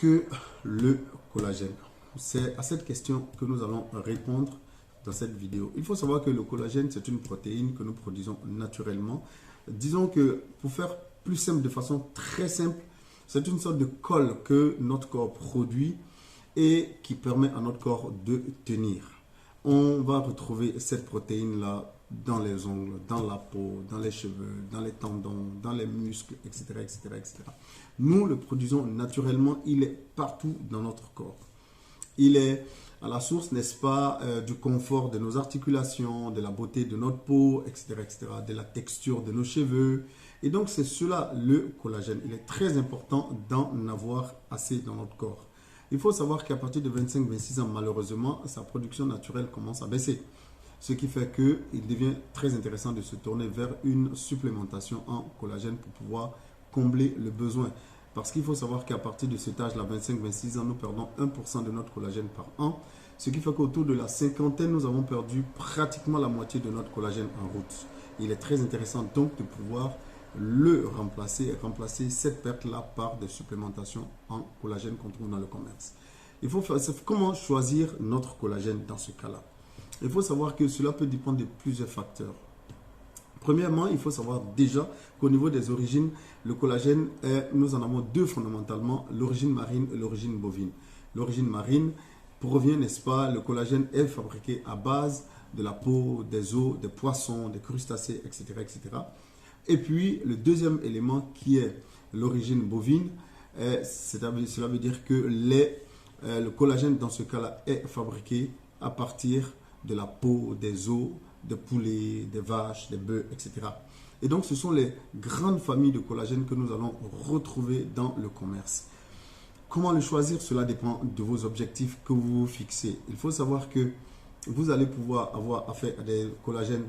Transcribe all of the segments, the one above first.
que le collagène? C'est à cette question que nous allons répondre dans cette vidéo. Il faut savoir que le collagène, c'est une protéine que nous produisons naturellement. Disons que pour faire plus simple, de façon très simple, c'est une sorte de colle que notre corps produit et qui permet à notre corps de tenir. On va retrouver cette protéine-là dans les ongles, dans la peau, dans les cheveux, dans les tendons, dans les muscles, etc., etc., etc. Nous le produisons naturellement, il est partout dans notre corps. Il est à la source, n'est-ce pas, du confort de nos articulations, de la beauté de notre peau, etc., etc., de la texture de nos cheveux. Et donc, c'est cela le collagène. Il est très important d'en avoir assez dans notre corps. Il faut savoir qu'à partir de 25-26 ans, malheureusement, sa production naturelle commence à baisser. Ce qui fait qu'il devient très intéressant de se tourner vers une supplémentation en collagène pour pouvoir combler le besoin. Parce qu'il faut savoir qu'à partir de cet âge-là, 25-26 ans, nous perdons 1% de notre collagène par an. Ce qui fait qu'autour de la cinquantaine, nous avons perdu pratiquement la moitié de notre collagène en route. Il est très intéressant donc de pouvoir le remplacer cette perte-là par des supplémentations en collagène qu'on trouve dans le commerce. Il faut faire, comment choisir notre collagène dans ce cas-là? Il faut savoir que cela peut dépendre de plusieurs facteurs. Premièrement, il faut savoir déjà qu'au niveau des origines, le collagène, nous en avons deux fondamentalement, l'origine marine et l'origine bovine. L'origine marine provient, n'est-ce pas, le collagène est fabriqué à base de la peau, des os, des poissons, des crustacés, etc., etc. Et puis, le deuxième élément qui est l'origine bovine, cela veut dire que le collagène, dans ce cas-là, est fabriqué à partir de la peau, des os, des poulets, des vaches, des bœufs, etc. Et donc, ce sont les grandes familles de collagène que nous allons retrouver dans le commerce. Comment le choisir? Cela dépend de vos objectifs que vous vous fixez. Il faut savoir que vous allez pouvoir avoir affaire à des collagènes,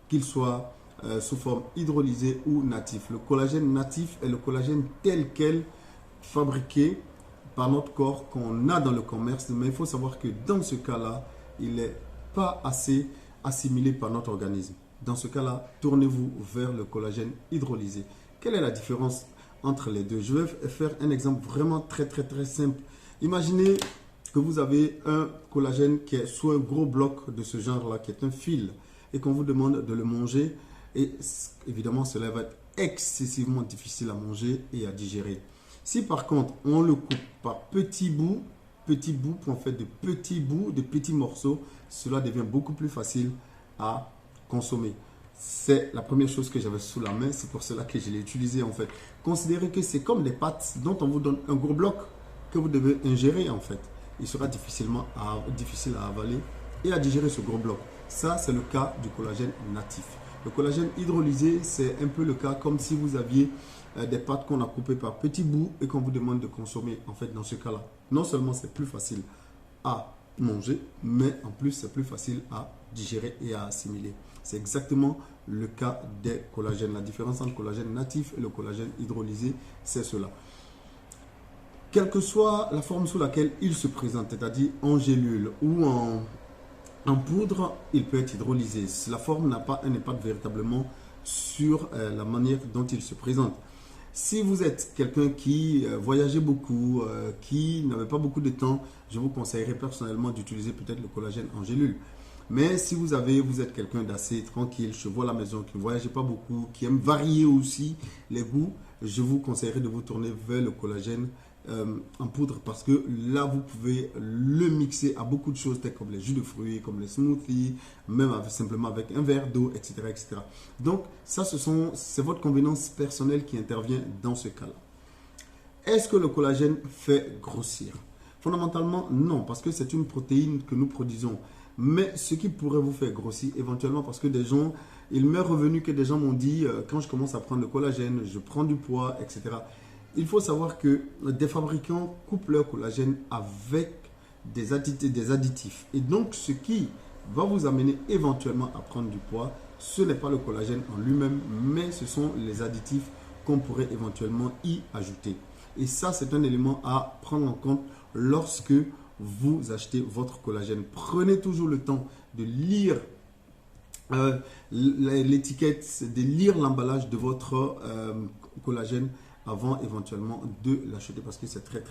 qu'ils soient sous forme hydrolysée ou natif. Le collagène natif est le collagène tel quel fabriqué par notre corps qu'on a dans le commerce. Mais il faut savoir que dans ce cas-là, il n'est pas assez assimilé par notre organisme. Dans ce cas-là, tournez-vous vers le collagène hydrolysé. Quelle est la différence entre les deux? Je vais faire un exemple vraiment très simple. Imaginez que vous avez un collagène qui est sous un gros bloc de ce genre-là, qui est un fil, et qu'on vous demande de le manger. Et évidemment, cela va être excessivement difficile à manger et à digérer. Si par contre, on le coupe par petits bouts, pour en fait de petits bouts, de petits morceaux, cela devient beaucoup plus facile à consommer. C'est la première chose que j'avais sous la main, c'est pour cela que je l'ai utilisé en fait. Considérez que c'est comme des pâtes dont on vous donne un gros bloc que vous devez ingérer en fait. Il sera difficile à avaler et à digérer ce gros bloc. Ça, c'est le cas du collagène natif. Le collagène hydrolysé, c'est un peu le cas comme si vous aviez des pâtes qu'on a coupées par petits bouts et qu'on vous demande de consommer. En fait, dans ce cas-là, non seulement c'est plus facile à manger, mais en plus c'est plus facile à digérer et à assimiler. C'est exactement le cas des collagènes. La différence entre le collagène natif et le collagène hydrolysé, c'est cela. Quelle que soit la forme sous laquelle il se présente, c'est-à-dire en gélule ou en poudre, il peut être hydrolysé. La forme n'a pas un impact véritablement sur la manière dont il se présente. Si vous êtes quelqu'un qui voyageait beaucoup, qui n'avait pas beaucoup de temps, je vous conseillerais personnellement d'utiliser peut-être le collagène en gélule. Mais si vous êtes quelqu'un d'assez tranquille, chevaux à la maison, qui ne voyageait pas beaucoup, qui aime varier aussi les goûts, je vous conseillerais de vous tourner vers le collagène en poudre parce que là vous pouvez le mixer à beaucoup de choses telles comme les jus de fruits, comme les smoothies, même simplement avec un verre d'eau, etc., etc. Donc ça c'est votre convenance personnelle qui intervient dans ce cas-là. Est-ce que le collagène fait grossir? Fondamentalement non, parce que c'est une protéine que nous produisons. Mais ce qui pourrait vous faire grossir éventuellement, parce que des gens, il m'est revenu que des gens m'ont dit quand je commence à prendre le collagène, je prends du poids, etc. Il faut savoir que des fabricants coupent leur collagène avec des additifs. Et donc, ce qui va vous amener éventuellement à prendre du poids, ce n'est pas le collagène en lui-même, mais ce sont les additifs qu'on pourrait éventuellement y ajouter. Et ça, c'est un élément à prendre en compte lorsque vous achetez votre collagène. Prenez toujours le temps de lire l'étiquette, de lire l'emballage de votre collagène avant éventuellement de l'acheter parce que c'est très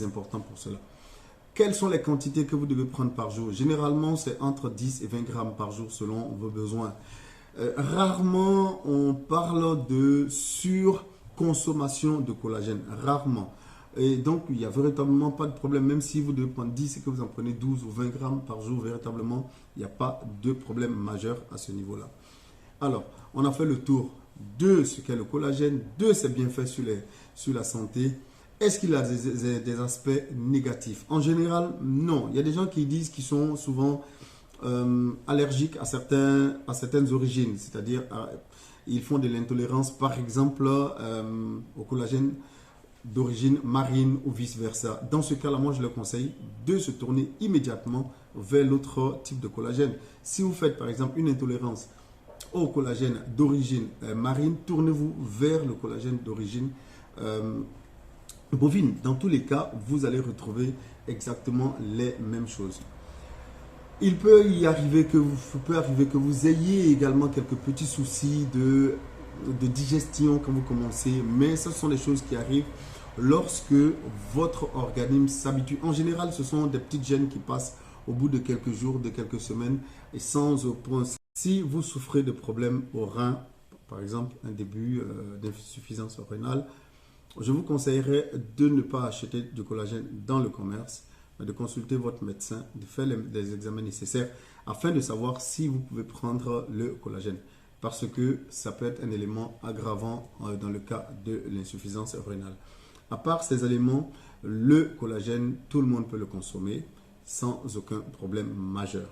important pour cela. Quelles sont les quantités que vous devez prendre par jour? Généralement, c'est entre 10 et 20 grammes par jour selon vos besoins. Rarement, on parle de surconsommation de collagène. Rarement. Et donc, il n'y a véritablement pas de problème. Même si vous devez prendre 10 et que vous en prenez 12 ou 20 grammes par jour, véritablement, il n'y a pas de problème majeur à ce niveau-là. Alors, on a fait le tour de ce qu'est le collagène, de ses bienfaits sur la santé. Est-ce qu'il a des aspects négatifs? En général, non. Il y a des gens qui disent qu'ils sont souvent allergiques à certaines origines, c'est-à-dire ils font de l'intolérance, par exemple, au collagène d'origine marine ou vice-versa. Dans ce cas-là, moi, je leur conseille de se tourner immédiatement vers l'autre type de collagène. Si vous faites, par exemple, une intolérance au collagène d'origine marine, tournez-vous vers le collagène d'origine bovine. Dans tous les cas, vous allez retrouver exactement les mêmes choses. Il peut arriver que vous ayez également quelques petits soucis de digestion quand vous commencez, mais ce sont des choses qui arrivent lorsque votre organisme s'habitue. En général, ce sont des petites gênes qui passent au bout de quelques jours, de quelques semaines et sans point. Si vous souffrez de problèmes au rein, par exemple un début d'insuffisance rénale, je vous conseillerais de ne pas acheter du collagène dans le commerce, mais de consulter votre médecin, de faire les examens nécessaires afin de savoir si vous pouvez prendre le collagène. Parce que ça peut être un élément aggravant dans le cas de l'insuffisance rénale. À part ces éléments, le collagène, tout le monde peut le consommer sans aucun problème majeur.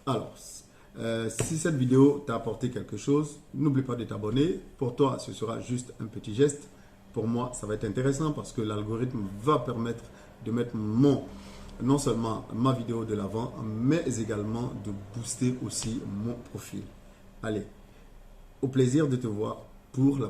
Alors, si cette vidéo t'a apporté quelque chose, n'oublie pas de t'abonner. Pour toi, ce sera juste un petit geste. Pour moi, ça va être intéressant parce que l'algorithme va permettre de mettre non seulement ma vidéo de l'avant, mais également de booster aussi mon profil. Allez, au plaisir de te voir pour la